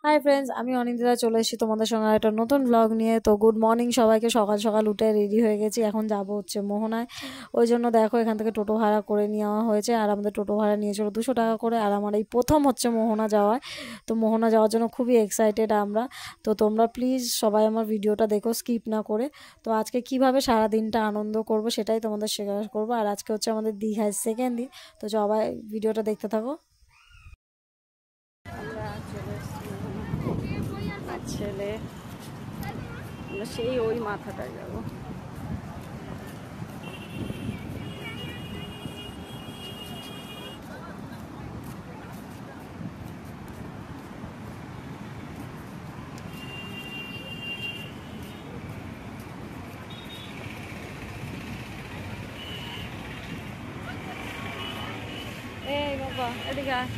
Hi friends, আমি অনিন্দিতা চলে এসেছি তোমাদের সঙ্গে একটা নতুন ব্লগ নিয়ে। তো গুড মর্নিং সবাইকে। সকাল সকাল উঠে রেডি হয়ে গেছি, এখন যাব হচ্ছে মোহনায়। ওই জন্য দেখো এখান থেকে টোটো ভাড়া করে নেওয়া হয়েছে, আর আমাদের টোটো ভাড়া নিয়েছিল 200 টাকা করে। আর আমার এই প্রথম হচ্ছে মোহনা যাওয়ায়, তো মোহনা যাওয়ার জন্য খুবই এক্সাইটেড আমরা। তো তোমরা প্লিজ সবাই আমার ভিডিওটা দেখো স্কিপ না করে। তো আজকে কিভাবে সারা দিনটা আনন্দ করব সেটাই তোমাদের শেয়ার করবো। আর আজকে হচ্ছে আমাদের দীঘায় সেকেন্ড দিন, তো সবাই ভিডিওটা দেখতে থাকো। আমরা চলে এসেছি আর ছেলে, আমরা সেই ওই মাথাটায় যাবো। এই বাবা এদিকে আয়।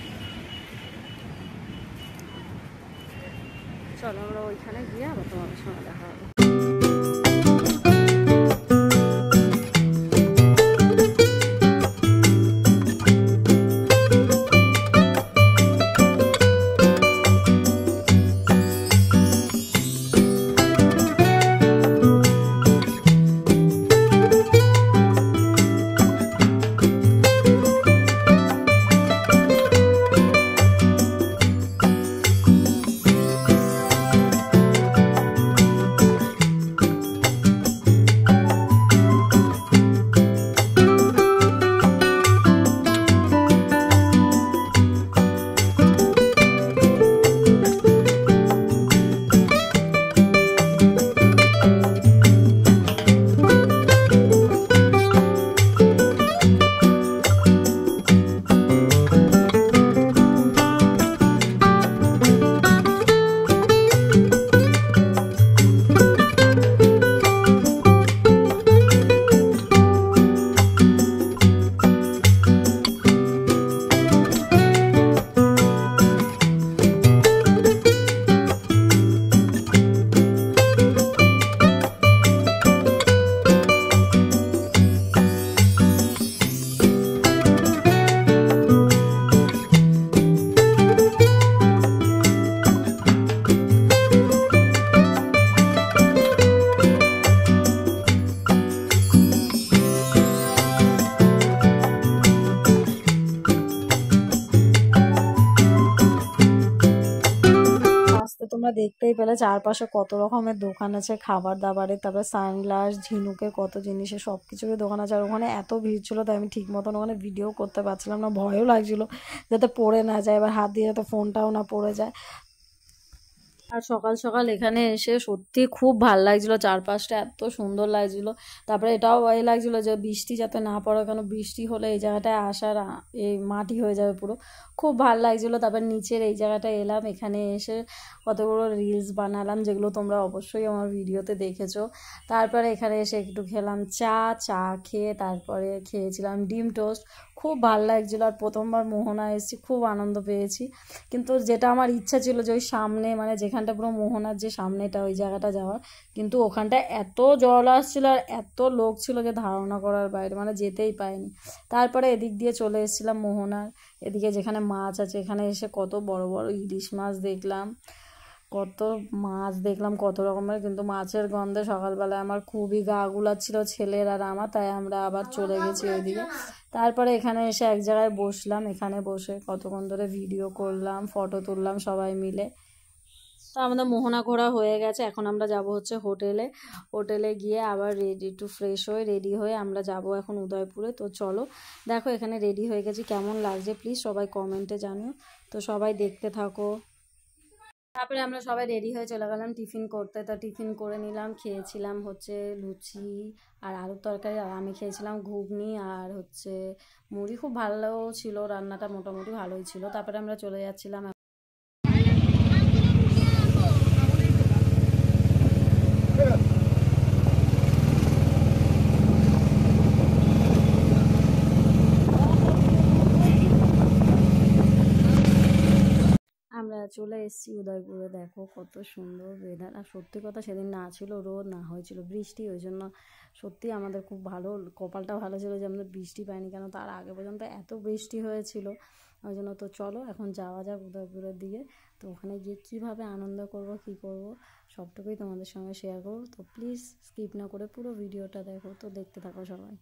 চলো আমরা ওইখানে গিয়ে আবার তোমাদের সঙ্গে দেখা হবে। তোমরা দেখতেই পেলে চারপাশে কত রকমের দোকান আছে খাবার দাবারের, তারপরে সানগ্লাস, ঝিনুকের কত জিনিসের সব কিছুরই দোকান আছে। আর ওখানে এত ভিড় ছিল তাই আমি ঠিক মতন ওখানে ভিডিও করতে পারছিলাম না, ভয়ও লাগছিল যাতে পড়ে না যায়, এবার হাত দিয়ে যাতে ফোনটাও না পড়ে যায়। আর সকাল সকাল এখানে এসে সত্যি খুব ভাল লাগছিল, চারপাশটা এত সুন্দর লাগছিল। তারপরে এটাও ভয় লাগছিল যে বৃষ্টি যাতে না পড়ে, কেন বৃষ্টি হলে এই জায়গাটায় আসার এই মাটি হয়ে যাবে পুরো। খুব ভাল লাগছিল। তারপর নিচের এই জায়গাটায় এলাম, এখানে এসে কতগুলো রিলস বানালাম যেগুলো তোমরা অবশ্যই আমার ভিডিওতে দেখেছো। তারপরে এখানে এসে একটু খেলাম চা খেয়ে তারপরে খেয়েছিলাম ডিম টোস্ট। খুব ভাল লাগছিল। আর প্রথমবার মোহনা এসেছি, খুব আনন্দ পেয়েছি। কিন্তু যেটা আমার ইচ্ছা ছিল যে ওই সামনে মানে যেখানটা পুরো মোহনার যে সামনেটা ওই জায়গাটা যাওয়ার, কিন্তু ওখানটা এত জল আসছিল আর এত লোক ছিল যে ধারণা করার বাইরে, মানে যেতেই পাইনি। তারপরে এদিক দিয়ে চলে এসেছিলাম মোহনার এদিকে যেখানে মাছ আছে, এখানে এসে কত বড় বড় ইলিশ মাছ দেখলাম, কত মাছ দেখলাম কত রকমের। কিন্তু মাছের গন্ধে সকালবেলায় আমার খুবই গা গুলাচ্ছিল ছেলের আর আমার, তাই আমরা আবার চলে গেছি ওইদিকে। তারপরে এখানে এসে এক জায়গায় বসলাম, এখানে বসে কতক্ষণ ধরে ভিডিও করলাম, ফটো তুললাম সবাই মিলে। তো আমাদের মোহনা ঘোরা হয়ে গেছে, এখন আমরা যাব হচ্ছে হোটেলে। হোটেলে গিয়ে আবার ফ্রেশ হয়ে রেডি হয়ে আমরা যাব এখন উদয়পুরে। তো চলো দেখো এখানে রেডি হয়ে গেছি, কেমন লাগছে প্লিজ সবাই কমেন্টে জানিও। তো সবাই দেখতে থাকো। তারপরে আমরা সবাই রেডি হয়ে চলে গেলাম টিফিন করতে। তো টিফিন করে নিলাম, খেয়েছিলাম হচ্ছে লুচি আর আলুর তরকারি, আর আমি খেয়েছিলাম ঘুগনি আর হচ্ছে মুড়ি। খুব ভালো ছিল রান্নাটা, মোটামুটি ভালোই ছিল। তারপরে আমরা চলে যাচ্ছিলাম। আমরা চলে এসেছি উদয়পুরে। দেখো কত সুন্দর ওয়েদার। আর সত্যি কথা সেদিন না ছিল রোদ, না হয়েছিল বৃষ্টি, ওই জন্য সত্যি আমাদের খুব ভালো কপালটা ভালো ছিল যে আমাদের বৃষ্টি পাইনি, কেন তার আগে পর্যন্ত এত বৃষ্টি হয়েছিল ওই জন্য। তো চলো এখন যাওয়া যাক উদয়পুরের দিকে। তো তো ওখানে গিয়ে কীভাবে আনন্দ করব কী করব সবটুকুই তোমাদের সঙ্গে শেয়ার করব। তো প্লিজ স্কিপ না করে পুরো ভিডিওটা দেখো। তো দেখতে থাকো সবাই।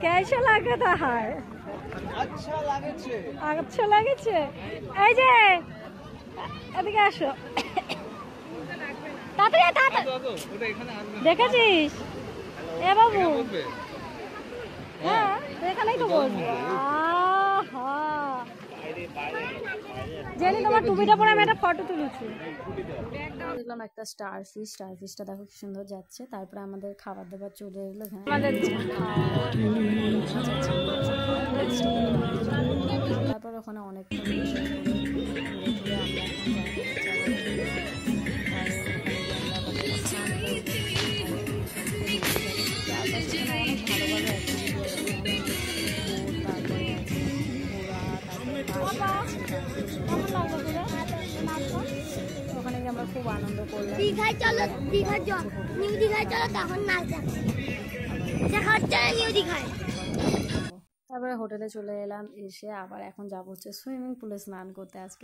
कैसा लगा था हार? अच्छा লাগেছে। এই যে এদিকে আসো। দেখেছিস এ বাবু? হ্যাঁ এখানেই তো বসবো। জেনি তোমার টুপিটা পরে আমি একটা ফটো তুলেছি। দেখলাম একটা স্টার ফিশটা দেখো কি সুন্দর যাচ্ছে। তারপরে আমাদের খাবার দাবার চলে এলো। তারপর ওখানে অনেক ওখানে গিয়ে আমরা খুব আনন্দ করলাম। দীঘায় চলো, দীঘায় চলো, নিউ দীঘায় চলো, তখন নাচ দেখাচ্ছে নিউ দীঘায়। তারপরে হোটেলে চলে এলাম। এসে আবার এখন যাবো হচ্ছে সুইমিং পুলে স্নান করতে। আজকে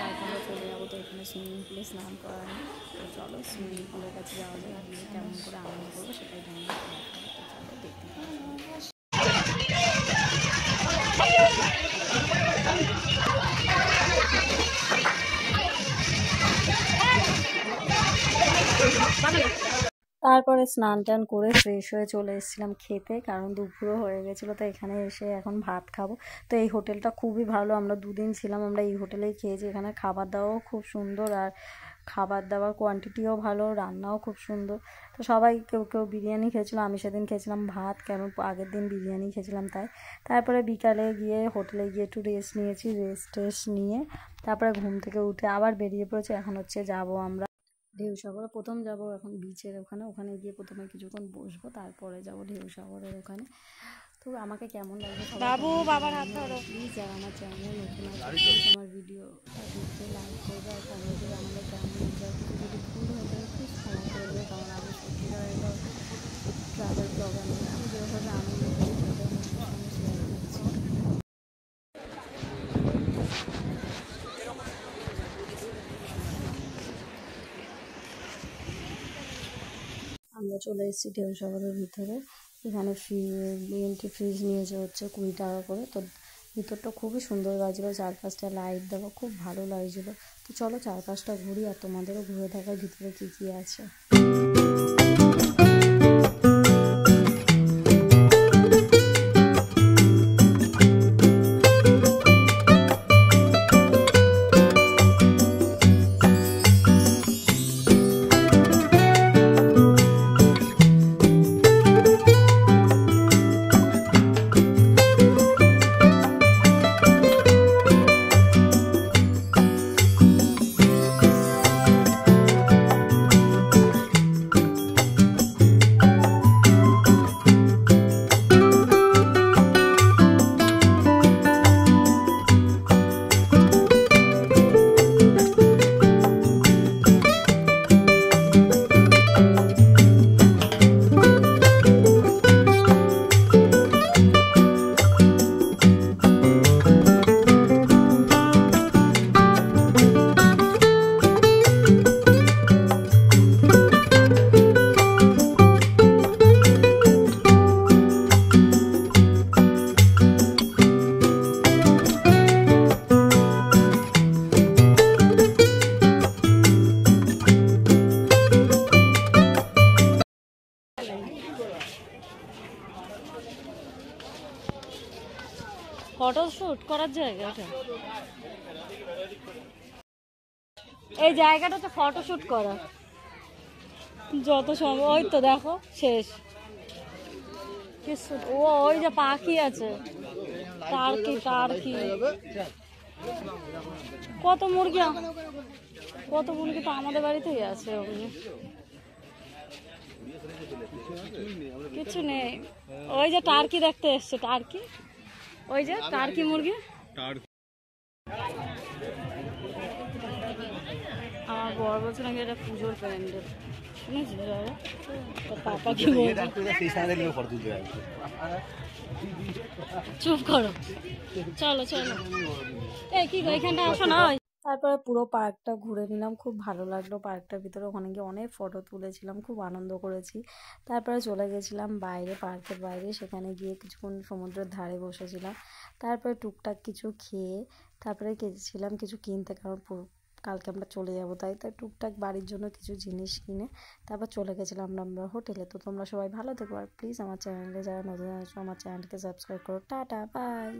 তারপরে চলে যাবো। তো এখানে সুইমিং পুলে স্নান করা নেই। তো চলো সুইমিং পুলের কাছে যাওয়া যায়। আমি কেমন করে আনন্দ করবো সেটাই জানি। তো চলো দেখতে তারপরে স্নান টান করে ফ্রেশ হয়ে চলে এসেছিলাম খেতে, কারণ দুপুরও হয়ে গেছিলো। তো এখানে এসে এখন ভাত খাবো। তো এই হোটেলটা খুবই ভালো, আমরা দুদিন ছিলাম, আমরা এই হোটেলেই খেয়েছি। এখানে খাবার দাওয়াও খুব সুন্দর, আর খাবার দাবার কোয়ান্টিটিও ভালো, রান্নাও খুব সুন্দর। তো সবাই কেউ কেউ বিরিয়ানি খেয়েছিলো, আমি সেদিন খেয়েছিলাম ভাত, কেন আগের দিন বিরিয়ানি খেয়েছিলাম তাই। তারপরে বিকালে গিয়ে হোটেলে গিয়ে একটু রেস্ট নিয়েছি। রেস্ট নিয়ে তারপরে ঘুম থেকে উঠে আবার বেরিয়ে পড়েছি। এখন হচ্ছে যাবো আমরা ঢেউসাগরে। প্রথম যাব এখন বিচের ওখানে গিয়ে প্রথমে কিছুক্ষণ বসবো, তারপরে যাব ঢেউসাগরের ওখানে। তো আমাকে কেমন লাগবে বাবু, বাবার হাত ধরো। প্লিজ যারা আমার চ্যানেলে নতুন আছে আমার ভিডিওটা দেখতে লাইক করবে আর কমেন্ট করে আমাদের কেমন লাগবে। যদি ভুল হয়ে থাকে প্লিজ ক্ষমা করে দেবে, কারণ আমি সত্যিকার একটা ট্রাভেল ব্লগার নই। আমি যেভাবে আনন্দ করি সেটা আমি সঙ্গে শেয়ার করছি। আমরা চলে এসেছি ঢেউসাগরের ভিতরে। এখানে এন্ট্রি ফিজ নিয়েছে হচ্ছে 20 টাকা করে। তো ভিতরটা খুবই সুন্দর লাগছিলো, চারপাশটা লাইট দেওয়া, খুব ভালো লাগছিলো। তো চলো চারপাশটা ঘুরি আর তোমাদেরও ঘুরে দেখার ভিতরে কী কী আছে। ফটো শুট করার জায়গা এটা, এই জায়গাটা তো ফটো শুট করা যত সম্ভব। ওই তো দেখো শেষ কিছু। ও ওই যে পাখি আছে, টার্কি টার্কি, কত মুরগি, কত মুরগি তো আমাদের বাড়িতেই আছে। ওগুলো কিছু নেই। ওই যে টার্কি দেখতে এসছে, টার্কি, ওই যে টার্কি মুরগি। আমার বর বলছে নাকি এটা পুজোর প্যান্ডেল, শুনেছি পাপা কি বলছে। চুপ করো, চলো চলো, এই কি এখানটা আসো না। তারপরে পুরো পার্কটা ঘুরে নিলাম, খুব ভালো লাগলো পার্কটার ভিতরে। ওখানে গিয়ে অনেক ফটো তুলেছিলাম, খুব আনন্দ করেছি। তারপরে চলে গেছিলাম বাইরে, পার্কের বাইরে, সেখানে গিয়ে কিছুক্ষণ সমুদ্রের ধারে বসেছিলাম। তারপরে টুকটাক কিছু খেয়ে তারপরে গেছিলাম কিছু কিনতে, কারণ কালকে আমরা চলে যাবো, তাই তাই টুকটাক বাড়ির জন্য কিছু জিনিস কিনে তারপর চলে গেছিলাম আমরা হোটেলে। তো তোমরা সবাই ভালো থেকো, আর প্লিজ আমার চ্যানেলে যারা নতুন আছো আমার চ্যানেলকে সাবস্ক্রাইব করো। Tata bye.